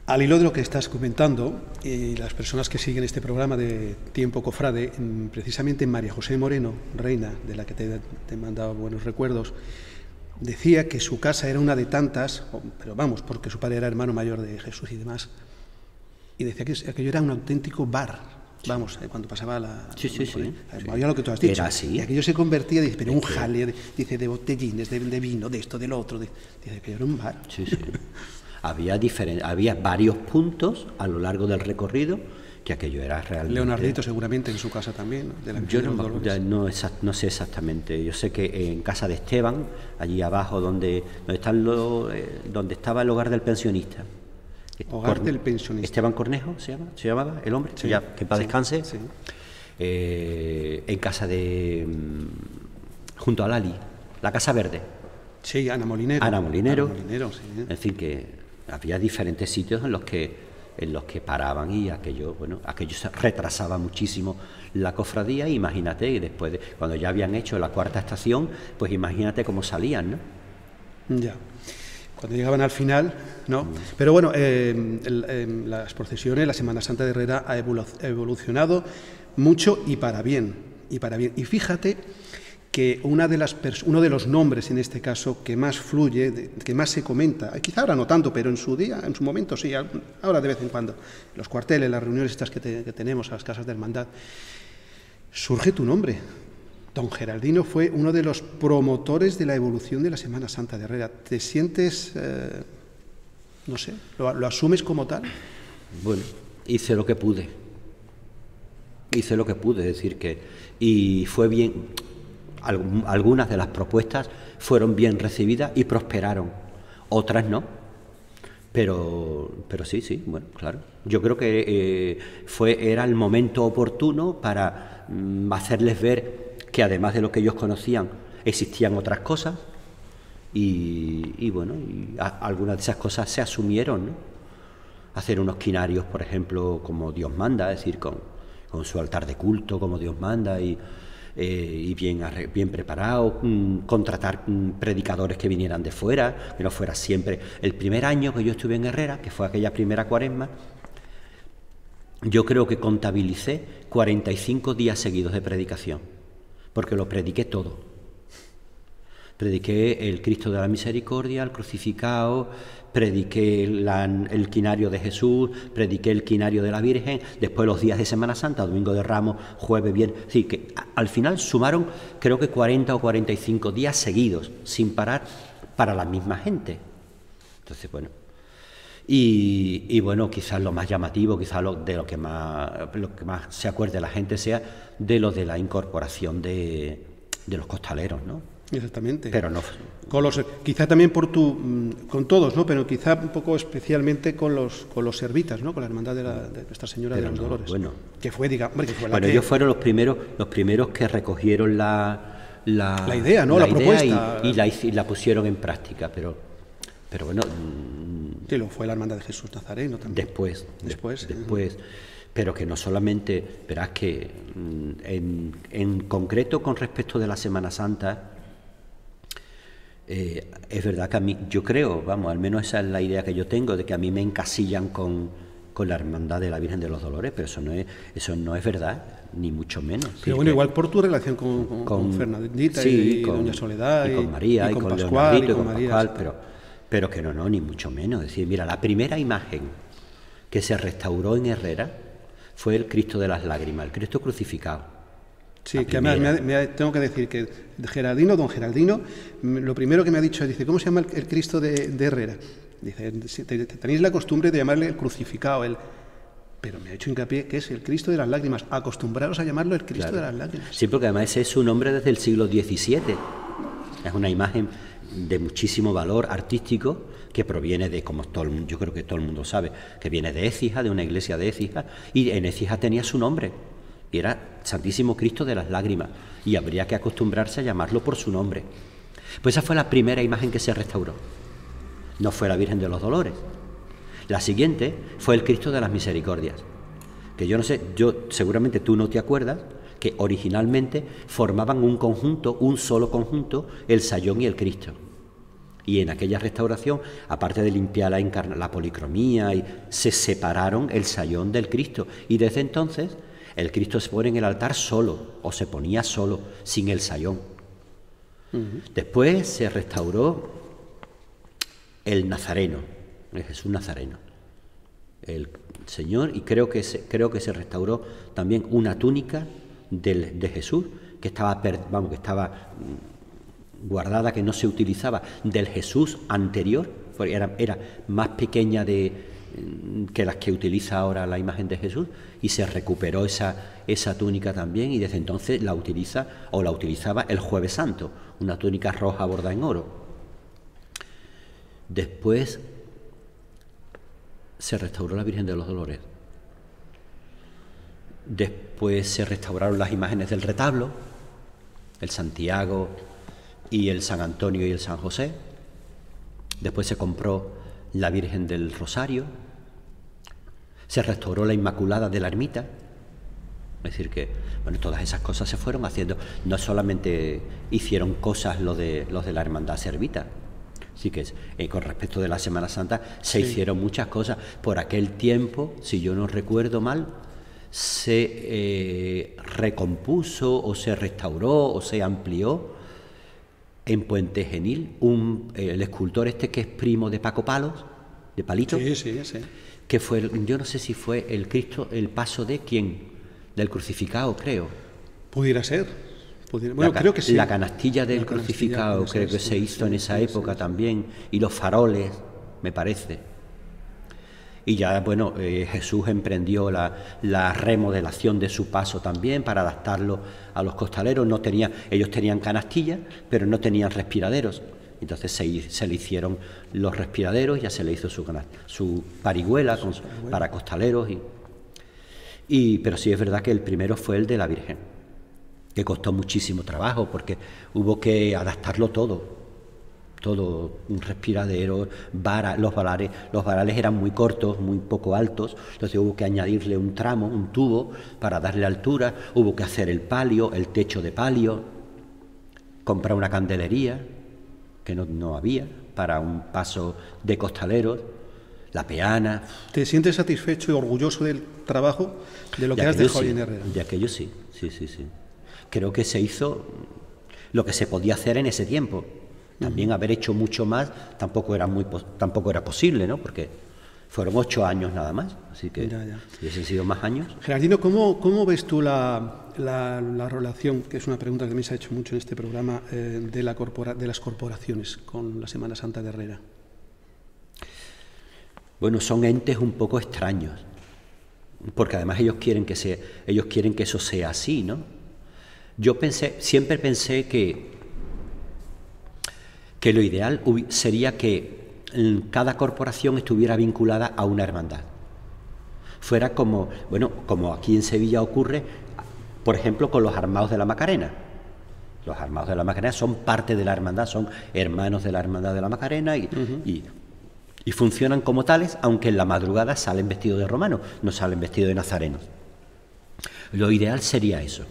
Al hilo de lo que estás comentando, las personas que siguen este programa de Tiempo Cofrade, precisamente María José Moreno, reina, de la que te he mandado buenos recuerdos, decía que su casa era una de tantas, pero vamos, porque su padre era hermano mayor de Jesús y demás, y decía que aquello era un auténtico bar, vamos, cuando pasaba la... Sí. Había lo que tú has dicho. Era así. Y aquello se convertía, dice, pero un jale, dice, de botellines, de vino, de esto, del otro, dice que era un bar. Sí. Había varios puntos a lo largo del recorrido que aquello era realmente... Leonardito seguramente en su casa también, ¿no? Yo no sé exactamente. Yo sé que en casa de Esteban, allí abajo donde estaba el hogar del pensionista. Hogar del pensionista. Esteban Cornejo se llamaba el hombre, que en paz descanse. Sí. En casa de... junto a Lali, la Casa Verde. Sí, Ana Molinero. Ana Molinero, sí. En fin, que había diferentes sitios en los que en los que paraban y aquello se retrasaba muchísimo la cofradía. Imagínate, y después cuando ya habían hecho la cuarta estación, pues imagínate cómo salían, ¿no? Ya, cuando llegaban al final, ¿no? Pero bueno, las procesiones, la Semana Santa de Herrera ha evolucionado mucho y para bien, Y fíjate que uno de los nombres, en este caso, que más fluye, que más se comenta, quizá ahora no tanto, pero en su momento sí, ahora de vez en cuando, los cuarteles, las reuniones estas que tenemos a las casas de hermandad, surge tu nombre. Don Geraldino fue uno de los promotores de la evolución de la Semana Santa de Herrera. ¿Te sientes, no sé, lo asumes como tal? Bueno, hice lo que pude, es decir y fue bien. Algunas de las propuestas fueron bien recibidas y prosperaron, otras no, pero sí, bueno, claro. Yo creo que era el momento oportuno para hacerles ver que además de lo que ellos conocían existían otras cosas y algunas de esas cosas se asumieron, ¿no? Hacer unos quinarios, por ejemplo, como Dios manda, es decir, con su altar de culto como Dios manda y bien preparado, contratar predicadores que vinieran de fuera, que no fuera siempre. El primer año que yo estuve en Herrera, que fue aquella primera cuaresma, yo creo que contabilicé 45 días seguidos de predicación, porque lo prediqué todo. Prediqué el Cristo de la Misericordia, el crucificado, prediqué el quinario de Jesús, prediqué el quinario de la Virgen, después los días de Semana Santa, Domingo de Ramos, jueves, viernes. Sí, que al final sumaron creo que 40 o 45 días seguidos, sin parar, para la misma gente. Entonces, bueno. Y bueno, quizás lo más llamativo, quizás lo que más se acuerde la gente sea de lo de la incorporación de los costaleros, ¿no? Exactamente. Pero no. Quizá también con todos, ¿no? Pero quizá un poco especialmente con los servitas, ¿no? Con la hermandad de Nuestra Señora de los Dolores. Bueno, que fue, digamos, ellos fueron los primeros que recogieron la idea, ¿no? La propuesta y la pusieron en práctica, pero bueno. Sí, lo fue la hermandad de Jesús Nazareno también. Después. Pero que no solamente, verás que en concreto con respecto de la Semana Santa, es verdad que a mí, yo creo, al menos esa es la idea que yo tengo, de que a mí me encasillan con la hermandad de la Virgen de los Dolores, pero eso no es verdad, ni mucho menos. Pero bueno, igual por tu relación con Fernandita y con Doña Soledad y con María y con Pascual, y con Pascual, pero que no, ni mucho menos. Es decir, mira, la primera imagen que se restauró en Herrera fue el Cristo de las Lágrimas, el Cristo crucificado. Sí, que además tengo que decir que don Geraldino, lo primero que me ha dicho, dice, ¿cómo se llama el Cristo de Herrera? Dice, tenéis la costumbre de llamarle el crucificado, pero me ha hecho hincapié que es el Cristo de las Lágrimas, acostumbraros a llamarlo el Cristo de las Lágrimas. Sí, porque además ese es su nombre desde el siglo XVII, es una imagen de muchísimo valor artístico que proviene de, como yo creo que todo el mundo sabe, que viene de Écija, de una iglesia de Écija, y en Écija tenía su nombre, y era Santísimo Cristo de las Lágrimas, y habría que acostumbrarse a llamarlo por su nombre. Pues esa fue la primera imagen que se restauró, no fue la Virgen de los Dolores. La siguiente fue el Cristo de las Misericordias, que yo no sé, seguramente tú no te acuerdas, que originalmente formaban un solo conjunto, el sayón y el Cristo. Y en aquella restauración, aparte de limpiar la policromía, se separaron el sayón del Cristo. Y desde entonces el Cristo se pone en el altar solo, o se ponía solo, sin el sayón. Después se restauró el Nazareno, el Jesús Nazareno, el Señor, y creo que se restauró también una túnica de Jesús que estaba guardada, que no se utilizaba, del Jesús anterior, porque era más pequeña que las que utiliza ahora la imagen de Jesús, y se recuperó esa túnica también, y desde entonces la utilizaba el Jueves Santo, una túnica roja bordada en oro. Después se restauró la Virgen de los Dolores. Después se restauraron las imágenes del retablo, el Santiago y el San Antonio y el San José. Después se compró la Virgen del Rosario. Se restauró la Inmaculada de la Ermita. Es decir que, bueno, todas esas cosas se fueron haciendo. No solamente hicieron cosas los de la Hermandad Servita. Así que con respecto de la Semana Santa se hicieron muchas cosas. Por aquel tiempo, si yo no recuerdo mal, se recompuso o se restauró o se amplió en Puente Genil el escultor este que es primo de Paco Palos, de Palito. Sí. Que fue, yo no sé si fue el Cristo, el paso de quién, del crucificado, creo. Pudiera ser. Bueno, creo que sí. La canastilla del crucificado creo que se hizo en esa época también, y los faroles, me parece. Y ya, bueno, Jesús emprendió la remodelación de su paso también para adaptarlo a los costaleros. Ellos tenían canastillas, pero no tenían respiraderos. Entonces se le hicieron los respiraderos, ya se le hizo su parihuela para costaleros. Pero sí es verdad que el primero fue el de la Virgen, que costó muchísimo trabajo porque hubo que adaptarlo todo, un respiradero, los varales eran muy cortos, muy poco altos, entonces hubo que añadirle un tramo, un tubo para darle altura, hubo que hacer el palio, el techo de palio, comprar una candelería que no había para un paso de costaleros, la peana. ¿Te sientes satisfecho y orgulloso del trabajo de lo que has dejado en Herrera? De aquello sí. Creo que se hizo lo que se podía hacer en ese tiempo. También haber hecho mucho más tampoco era posible, ¿no? Porque fueron 8 años nada más, así que si hubiesen sido más años. Gerardino, ¿cómo ves tú la relación, que es una pregunta que me se ha hecho mucho en este programa, de las corporaciones con la Semana Santa de Herrera? Bueno, son entes un poco extraños, porque además ellos quieren que eso sea así, ¿no? Yo siempre pensé que lo ideal sería que cada corporación estuviera vinculada a una hermandad. Fuera como aquí en Sevilla ocurre, por ejemplo, con los Armados de la Macarena. Los Armados de la Macarena son parte de la hermandad, son hermanos de la Hermandad de la Macarena y funcionan como tales, aunque en la madrugada salen vestidos de romanos, no salen vestidos de nazarenos. Lo ideal sería eso,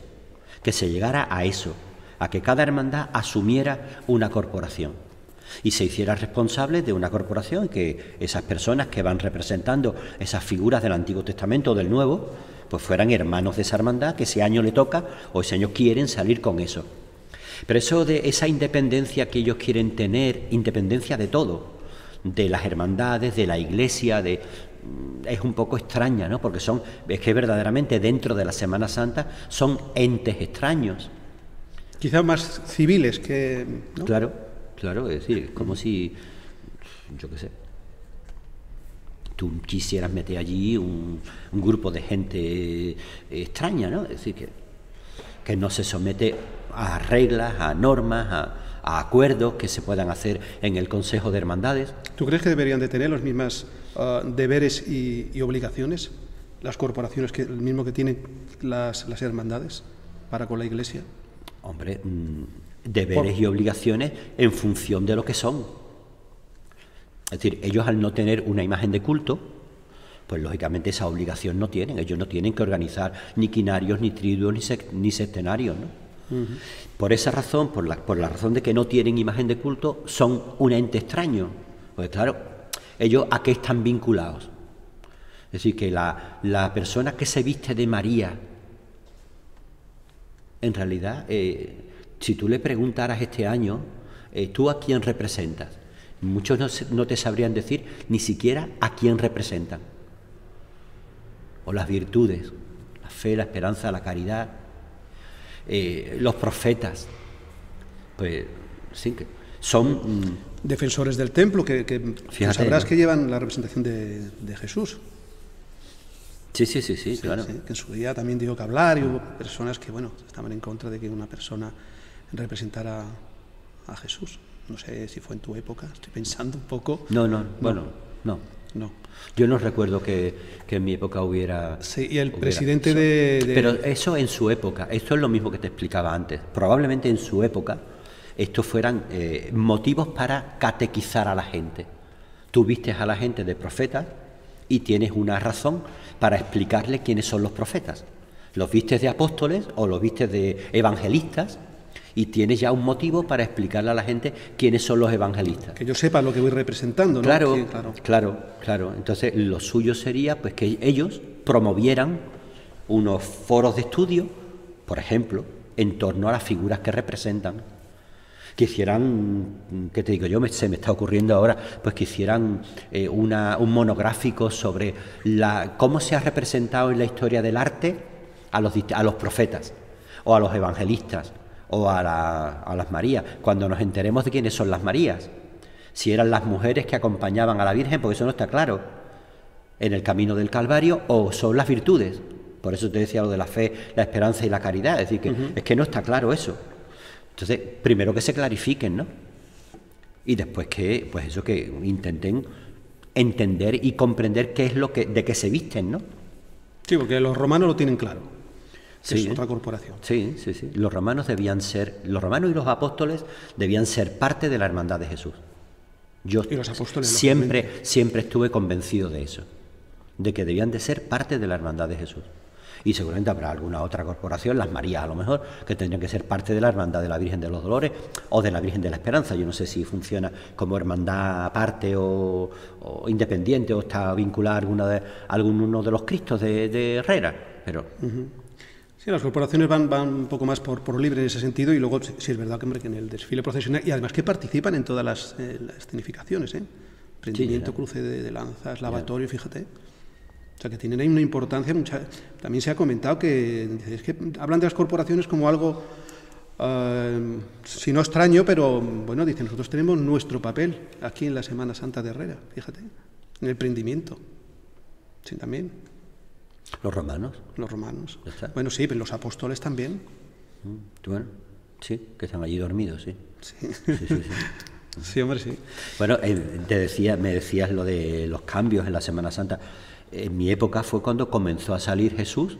que se llegara a eso, a que cada hermandad asumiera una corporación y se hiciera responsable de una corporación, y que esas personas que van representando esas figuras del Antiguo Testamento o del Nuevo, pues fueran hermanos de esa hermandad, que ese año le toca o ese año quieren salir con eso. Pero eso de esa independencia que ellos quieren tener, independencia de todo, de las hermandades, de la Iglesia, es un poco extraña, ¿no? Porque es que verdaderamente dentro de la Semana Santa son entes extraños. Quizás más civiles que, ¿no? Claro, es decir, es como si, yo qué sé, tú quisieras meter allí un grupo de gente extraña, ¿no? Es decir, que no se somete a reglas, a normas, a acuerdos que se puedan hacer en el Consejo de Hermandades. ¿Tú crees que deberían de tener los mismos deberes y obligaciones las corporaciones el mismo que tienen las hermandades para con la Iglesia? Hombre, deberes y obligaciones en función de lo que son. Es decir, ellos al no tener una imagen de culto, pues lógicamente esa obligación no tienen. Ellos no tienen que organizar ni quinarios, ni triduos, ni sextenarios, ¿no? Por esa razón, por la razón de que no tienen imagen de culto, son un ente extraño. Pues claro, ellos ¿a qué están vinculados? Es decir, que la persona que se viste de María, en realidad, si tú le preguntaras este año, ¿tú a quién representas? Muchos no te sabrían decir ni siquiera a quién representan. O las virtudes, la fe, la esperanza, la caridad, los profetas, pues sí, que son defensores del templo, que fíjate, sabrás, ¿no? Que llevan la representación de Jesús. Sí, claro. Sí, que en su día también dio que hablar y hubo personas que, estaban en contra de que una persona representara a Jesús. No sé si fue en tu época, estoy pensando un poco. No. Yo no recuerdo que en mi época hubiera... Sí, y el presidente de... Pero eso en su época, esto es lo mismo que te explicaba antes. Probablemente en su época estos fueran motivos para catequizar a la gente. Tú vistes a la gente de profetas y tienes una razón para explicarle quiénes son los profetas. Los vistes de apóstoles o los vistes de evangelistas y tienes ya un motivo para explicarle a la gente quiénes son los evangelistas. Que yo sepa lo que voy representando, ¿no? Claro, Sí, claro. Entonces, lo suyo sería pues que ellos promovieran unos foros de estudio, por ejemplo, en torno a las figuras que representan. Que hicieran, ¿qué te digo yo? Se me está ocurriendo ahora, pues que hicieran un monográfico sobre cómo se ha representado en la historia del arte a los profetas, o a los evangelistas, o a las Marías, cuando nos enteremos de quiénes son las Marías, si eran las mujeres que acompañaban a la Virgen, porque eso no está claro, en el camino del Calvario, o son las virtudes. Por eso te decía lo de la fe, la esperanza y la caridad, es decir, que es que no está claro eso. Entonces, primero que se clarifiquen, ¿no? Y después que, pues eso, que intenten entender y comprender qué es de qué se visten, ¿no? Sí, porque los romanos lo tienen claro. Sí, es otra corporación. Sí. Los romanos y los apóstoles debían ser parte de la hermandad de Jesús. Yo Y los apóstoles, siempre estuve convencido de eso, de que debían de ser parte de la hermandad de Jesús. Y seguramente habrá alguna otra corporación, las Marías a lo mejor, que tendrían que ser parte de la hermandad de la Virgen de los Dolores o de la Virgen de la Esperanza. Yo no sé si funciona como hermandad aparte o independiente, o está vinculada a alguno de los Cristos de Herrera, pero... Sí, las corporaciones van un poco más por libre en ese sentido, y luego sí es verdad que, hombre, que en el desfile procesional, y además que participan en todas las escenificaciones, prendimiento, cruce de lanzas, lavatorio, fíjate. O sea, que tienen ahí una importancia. También se ha comentado que hablan de las corporaciones como algo, si no extraño, pero bueno, dicen, nosotros tenemos nuestro papel aquí en la Semana Santa de Herrera, fíjate, en el prendimiento. Sí, también. ¿Los romanos? Los romanos. ¿Está? Bueno, sí, pero los apóstoles también. Bueno, sí, que están allí dormidos, sí. Sí. Sí. Sí, hombre, sí. Bueno, me decías lo de los cambios en la Semana Santa. En mi época fue cuando comenzó a salir Jesús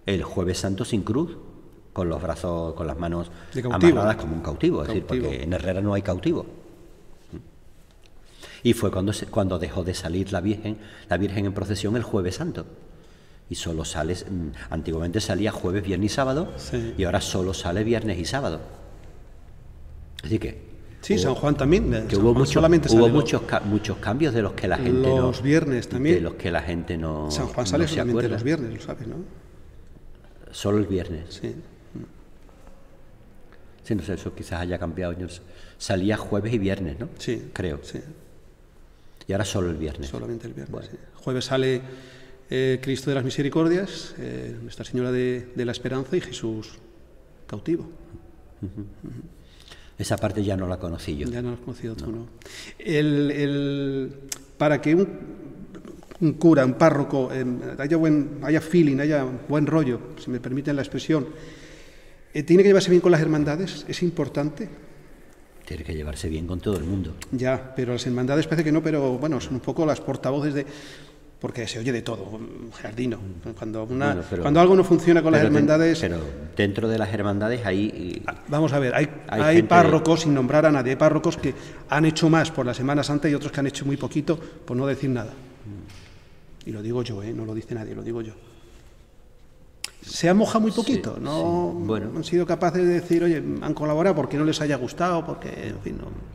el Jueves Santo sin cruz, con los brazos, con las manos amarradas como un cautivo. Es decir, porque en Herrera no hay cautivo. Y fue cuando dejó de salir la Virgen en procesión el Jueves Santo. Y solo antiguamente salía jueves, viernes y sábado, sí. Y ahora solo sale viernes y sábado. Así que... Sí, San Juan también. Que hubo muchos cambios de los que la gente los viernes también. De los que la gente no. San Juan sale solamente acuerda. Los viernes, lo sabes, ¿no? Solo el viernes. Sí. Sí, no sé, eso quizás haya cambiado. Salía jueves y viernes, ¿no? Sí. Creo. Sí. Y ahora solo el viernes. Solamente el viernes. Bueno. Sí. Jueves sale Cristo de las Misericordias, Nuestra Señora de la Esperanza y Jesús cautivo. Esa parte ya no la conocí yo. Ya no lo has conocido tú, ¿no? Para que un cura, un párroco, haya feeling, haya buen rollo, si me permiten la expresión, tiene que llevarse bien con las hermandades, es importante. Tiene que llevarse bien con todo el mundo. Ya, pero las hermandades parece que no, pero bueno, son un poco las portavoces de... Porque se oye de todo, Gerardino. Cuando algo no funciona con las hermandades... Pero dentro de las hermandades hay... Vamos a ver, hay párrocos, sin nombrar a nadie, hay párrocos que han hecho más por la Semana Santa y otros que han hecho muy poquito, por no decir nada. Y lo digo yo, no lo dice nadie, lo digo yo. Se ha mojado muy poquito, sí, no sí. Bueno. Han sido capaces de decir, oye, han colaborado porque no les haya gustado, porque, en fin, no...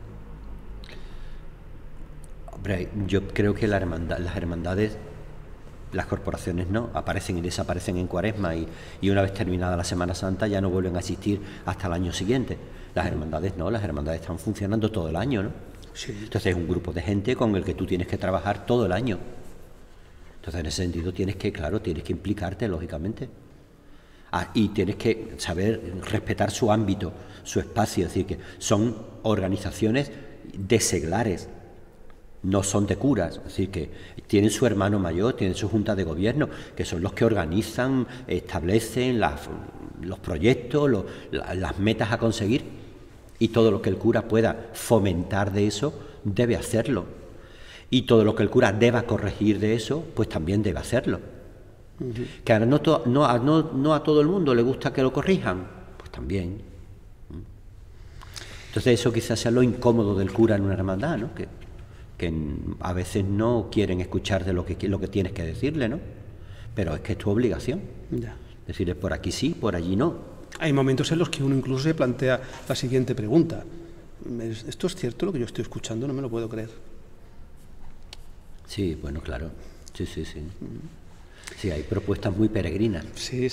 Hombre, yo creo que las hermandades, las corporaciones no, aparecen y desaparecen en Cuaresma y una vez terminada la Semana Santa ya no vuelven a existir hasta el año siguiente. Las hermandades no, las hermandades están funcionando todo el año, ¿no? Sí. Entonces es un grupo de gente con el que tú tienes que trabajar todo el año. Entonces en ese sentido tienes que implicarte, lógicamente. Y tienes que saber respetar su ámbito, su espacio, es decir, que son organizaciones de seglares, no son de curas, es decir, que tienen su hermano mayor, tienen su junta de gobierno, que son los que organizan, establecen los proyectos, las metas a conseguir, y todo lo que el cura pueda fomentar de eso, debe hacerlo. Y todo lo que el cura deba corregir de eso, pues también debe hacerlo. Que ahora no a todo el mundo le gusta que lo corrijan, pues también. Entonces eso quizás sea lo incómodo del cura en una hermandad, ¿no? Que que a veces no quieren escuchar de lo que tienes que decirle, ¿no? Pero es que es tu obligación. Ya. Decirles por aquí sí, por allí no. Hay momentos en los que uno incluso se plantea la siguiente pregunta. ¿Esto es cierto lo que yo estoy escuchando? No me lo puedo creer. Sí, bueno, claro. Sí. Sí, hay propuestas muy peregrinas. Sí.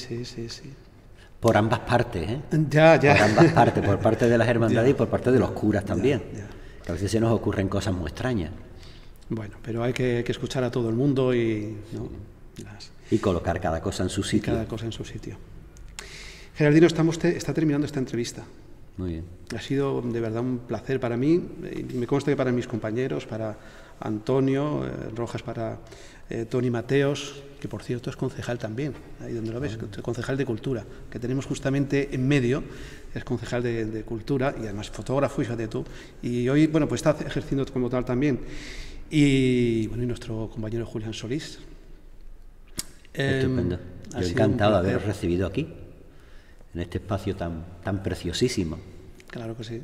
Por ambas partes, ¿eh? Ya. Por ambas partes, por parte de las hermandades Ya. y por parte de los curas también. Ya. Que a veces se nos ocurren cosas muy extrañas. Bueno, pero hay que escuchar a todo el mundo y, ¿no? Y colocar cada cosa en su y sitio. cada cosa en su sitio. Geraldino, está terminando esta entrevista. Muy bien. Ha sido de verdad un placer para mí, y me consta que para mis compañeros, para Antonio Rojas, para Tony Mateos, que por cierto es concejal también, ahí donde lo ves, concejal de Cultura, que tenemos justamente en medio, es concejal de Cultura y además fotógrafo, fíjate tú, y hoy, bueno, pues está ejerciendo como tal también. Y bueno, y nuestro compañero Julián Solís. Estupendo. Yo encantado de haberos recibido aquí, en este espacio tan preciosísimo. Claro que sí.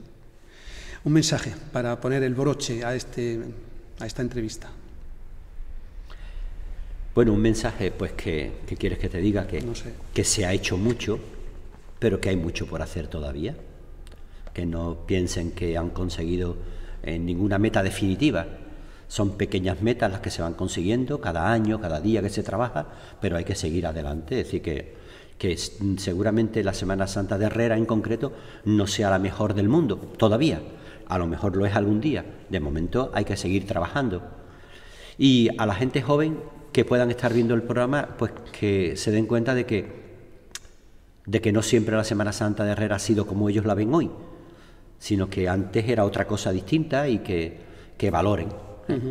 Un mensaje para poner el broche a esta entrevista. Bueno, un mensaje, pues, que quieres que te diga, No sé. que se ha hecho mucho, pero que hay mucho por hacer todavía. Que no piensen que han conseguido ninguna meta definitiva. Son pequeñas metas las que se van consiguiendo cada año, cada día que se trabaja, pero hay que seguir adelante. Es decir, que seguramente la Semana Santa de Herrera en concreto no sea la mejor del mundo, todavía. A lo mejor lo es algún día. De momento hay que seguir trabajando. Y a la gente joven que puedan estar viendo el programa, pues que se den cuenta de que no siempre la Semana Santa de Herrera ha sido como ellos la ven hoy, sino que antes era otra cosa distinta y que valoren.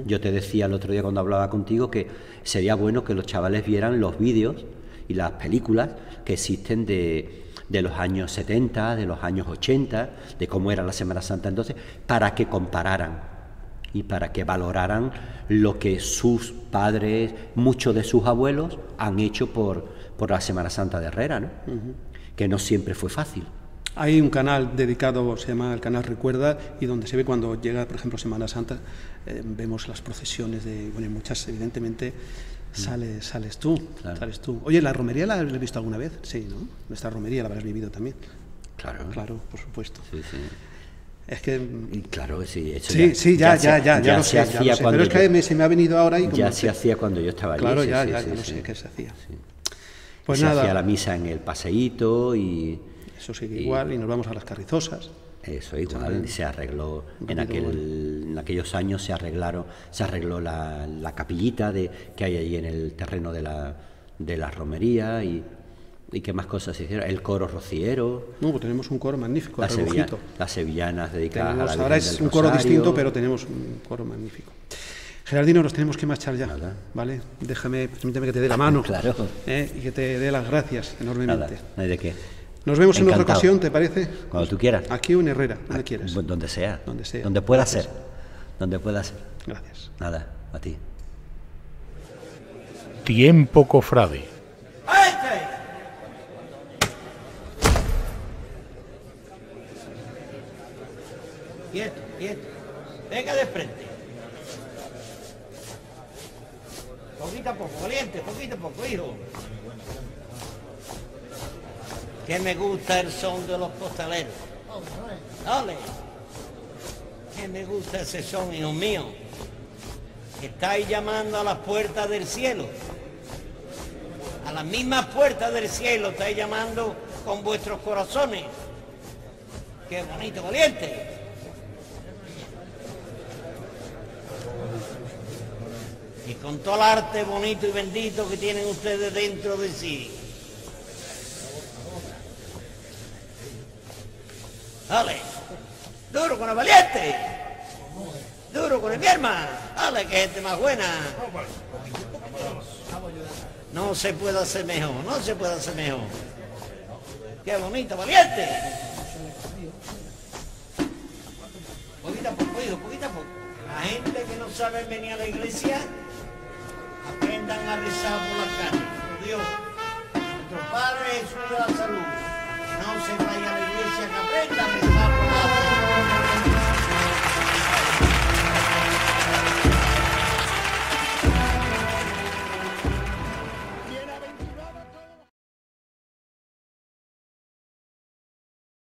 Yo te decía el otro día cuando hablaba contigo que sería bueno que los chavales vieran los vídeos y las películas que existen de los años 70, de los años 80, de cómo era la Semana Santa entonces, para que compararan y para que valoraran lo que sus padres, muchos de sus abuelos, han hecho por la Semana Santa de Herrera, ¿no? Que no siempre fue fácil. Hay un canal dedicado, se llama el canal Recuerda, y donde se ve cuando llega, por ejemplo, Semana Santa, vemos las procesiones de, bueno, muchas, evidentemente, sales tú, Claro. sales tú. Oye, ¿la romería la has visto alguna vez? Sí, ¿no? Nuestra romería la habrás vivido también. Claro. Claro, por supuesto. Sí. Es que... Y claro, sí, eso ya ya lo se sé, hacía cuando pero es que se me ha venido ahora y como... ya se hacía cuando yo estaba allí. Claro, sí, ya sí, lo sé sí. que se hacía. Sí. Pues se nada, hacía la misa en el paseíto y eso sigue igual, y nos vamos a las Carrizosas. eso igual, También. se arregló Un en poquito en aquellos años se arregló la capillita que hay allí en el terreno de la romería y qué más cosas se hicieron, el coro rociero, No, pues tenemos un coro magnífico, el Rebujito. las sevillanas dedicadas a la Virgen Ahora es del un coro Rosario. distinto, pero tenemos un coro magnífico. Geraldino, nos tenemos que marchar ya, Nada. ¿vale? Permíteme que te dé la mano. Claro. Y que te dé las gracias enormemente. Nada, no hay de qué. Nos vemos en otra Encantado. ocasión, ¿te parece? Cuando tú quieras. Aquí o en Herrera, donde quieras. Donde sea. Donde sea. Donde pueda Gracias. ser. Donde pueda ser. Gracias. Nada, a ti. Tiempo cofrade. ¡Vente! Quieto. Venga de frente. Poquito a poco, valiente, poquito a poco, hijo. Que me gusta el son de los postaleros. Dale. Que me gusta ese son, hijo mío. Estáis llamando a las puertas del cielo. A las mismas puertas del cielo estáis llamando con vuestros corazones. Qué bonito, valiente. Y con todo el arte bonito y bendito que tienen ustedes dentro de sí. Dale, duro con el valiente, duro con el mi hermano, dale, que gente más buena. No se puede hacer mejor, no se puede hacer mejor. Qué bonito, valiente. Poquito a poco, hijo, poquito a poco. La gente que no sabe venir a la iglesia, aprendan a rezar por la calle. Por Dios, nuestro Padre Jesús de la salud. Que no se vaya a la iglesia, que aprendan a rezar.